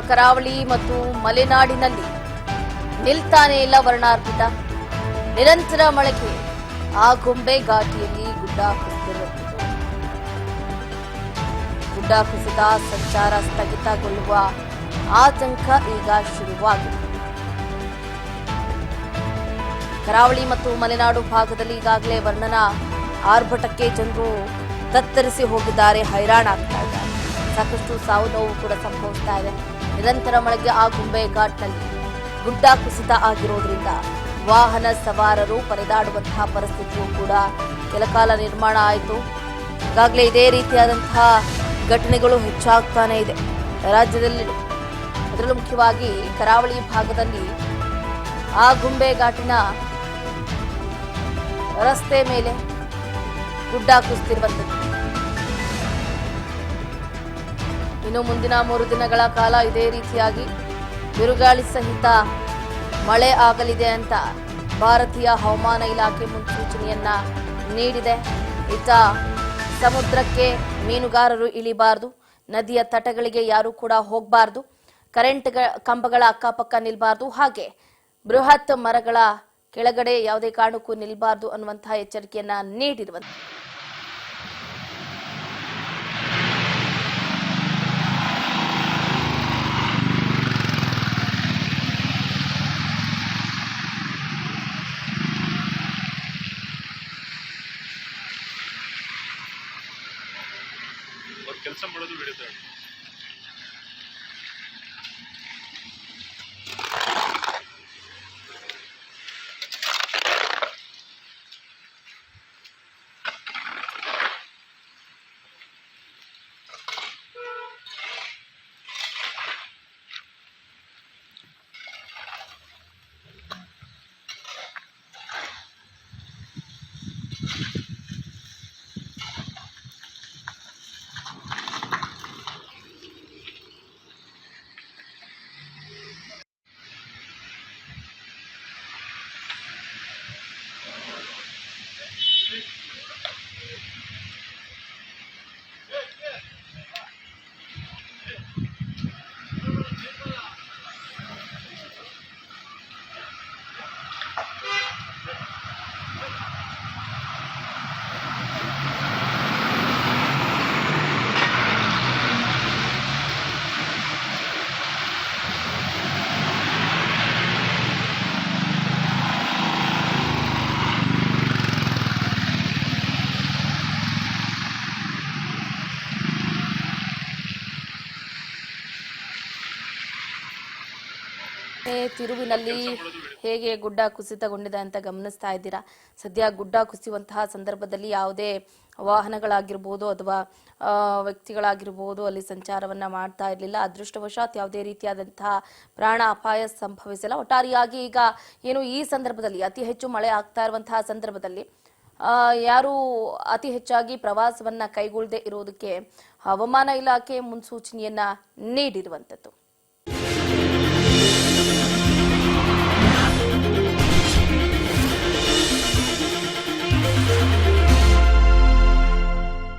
ಕರಾವಳಿ ಮತ್ತು ಮಲೆನಾಡಿನಲ್ಲಿ ನಿಲ್ತಾನೆ ಇಲ್ಲ ವರ್ಣಾರ್ಪಿತ. ನಿರಂತರ ಮಳೆಗೆ ಆಗುಂಬೆ ಘಾಟಿಯಲ್ಲಿ ಗುಡ್ಡ ಕುಸಿದಿರುತ್ತದೆ. ಗುಡ್ಡ ಕುಸಿದ ಸಂಚಾರ ಸ್ಥಗಿತಗೊಳ್ಳುವ ಆತಂಕ ಈಗ ಶುರುವಾಗಿದೆ. ಕರಾವಳಿ ಮತ್ತು ಮಲೆನಾಡು ಭಾಗದಲ್ಲಿ ಈಗಾಗಲೇ ವರ್ಣನ ಆರ್ಭಟಕ್ಕೆ ಜನರು ತತ್ತರಿಸಿ ಹೋಗಿದ್ದಾರೆ, ಹೈರಾಣಾಗ್ತಾ ಇದ್ದಾರೆ. ಸಾಕಷ್ಟು ಸಾವು ನೋವು ಕೂಡ ಸಂಭವಿಸ್ತಾ ಇದೆ. ನಿರಂತರ ಮಳೆಗೆ ಆಗುಂಬೆ ಘಾಟ್ನಲ್ಲಿ ಗುಡ್ಡ ಕುಸಿತ ಆಗಿರೋದ್ರಿಂದ ವಾಹನ ಸವಾರರು ಪರದಾಡುವಂತಹ ಪರಿಸ್ಥಿತಿಯೂ ಕೂಡ ಕೆಲಕಾಲ ನಿರ್ಮಾಣ ಆಯಿತು. ಈಗಾಗಲೇ ಇದೇ ರೀತಿಯಾದಂತಹ ಘಟನೆಗಳು ಹೆಚ್ಚಾಗ್ತಾನೆ ಇದೆ ರಾಜ್ಯದಲ್ಲಿ. ಅದರಲ್ಲೂ ಮುಖ್ಯವಾಗಿ ಕರಾವಳಿ ಭಾಗದಲ್ಲಿ ಆಗುಂಬೆ ಘಾಟಿನ ರಸ್ತೆ ಮೇಲೆ ಗುಡ್ಡ ಕುಸಿದಿರುವಂಥದ್ದು. ಇನ್ನು ಮುಂದಿನ 3 ದಿನಗಳ ಕಾಲ ಇದೇ ರೀತಿಯಾಗಿ ಬಿರುಗಾಳಿ ಸಹಿತ ಮಳೆ ಆಗಲಿದೆ ಅಂತ ಭಾರತೀಯ ಹವಾಮಾನ ಇಲಾಖೆ ಮುನ್ಸೂಚನೆಯನ್ನ ನೀಡಿದೆ. ಇತ್ತ ಸಮುದ್ರಕ್ಕೆ ಮೀನುಗಾರರು ಇಳಿಬಾರದು, ನದಿಯ ತಟಗಳಿಗೆ ಯಾರು ಕೂಡ ಹೋಗಬಾರದು, ಕರೆಂಟ್ ಕಂಬಗಳ ಅಕ್ಕಪಕ್ಕ ನಿಲ್ಬಾರ್ದು, ಹಾಗೆ ಬೃಹತ್ ಮರಗಳ ಕೆಳಗಡೆ ಯಾವುದೇ ಕಾರಣಕ್ಕೂ ನಿಲ್ಬಾರ್ದು ಅನ್ನುವಂತಹ ಎಚ್ಚರಿಕೆಯನ್ನ ನೀಡಿರುವಂತೆ. ಕೆಲಸ ಮಾಡೋದು ಬಿಡುತ್ತೆ. ತಿರುವಿನಲ್ಲಿ ಹೇಗೆ ಗುಡ್ಡ ಕುಸಿತಗೊಂಡಿದೆ ಅಂತ ಗಮನಿಸ್ತಾ ಇದ್ದೀರಾ. ಸದ್ಯ ಗುಡ್ಡ ಕುಸಿಯುವಂತಹ ಸಂದರ್ಭದಲ್ಲಿ ಯಾವುದೇ ವಾಹನಗಳಾಗಿರ್ಬೋದು ಅಥವಾ ವ್ಯಕ್ತಿಗಳಾಗಿರ್ಬೋದು ಅಲ್ಲಿ ಸಂಚಾರವನ್ನ ಮಾಡ್ತಾ ಇರಲಿಲ್ಲ. ಅದೃಷ್ಟವಶಾತ್ ಯಾವುದೇ ರೀತಿಯಾದಂತಹ ಪ್ರಾಣ ಅಪಾಯ ಸಂಭವಿಸಿಲ್ಲ. ಒಟ್ಟಾರೆಯಾಗಿ ಈಗ ಏನು ಈ ಸಂದರ್ಭದಲ್ಲಿ ಅತಿ ಹೆಚ್ಚು ಮಳೆ ಆಗ್ತಾ ಇರುವಂತಹ ಸಂದರ್ಭದಲ್ಲಿ ಯಾರು ಅತಿ ಹೆಚ್ಚಾಗಿ ಪ್ರವಾಸವನ್ನ ಕೈಗೊಳ್ಳದೆ ಇರೋದಕ್ಕೆ ಹವಾಮಾನ ಇಲಾಖೆ ಮುನ್ಸೂಚನೆಯನ್ನ ನೀಡಿರುವಂತದ್ದು.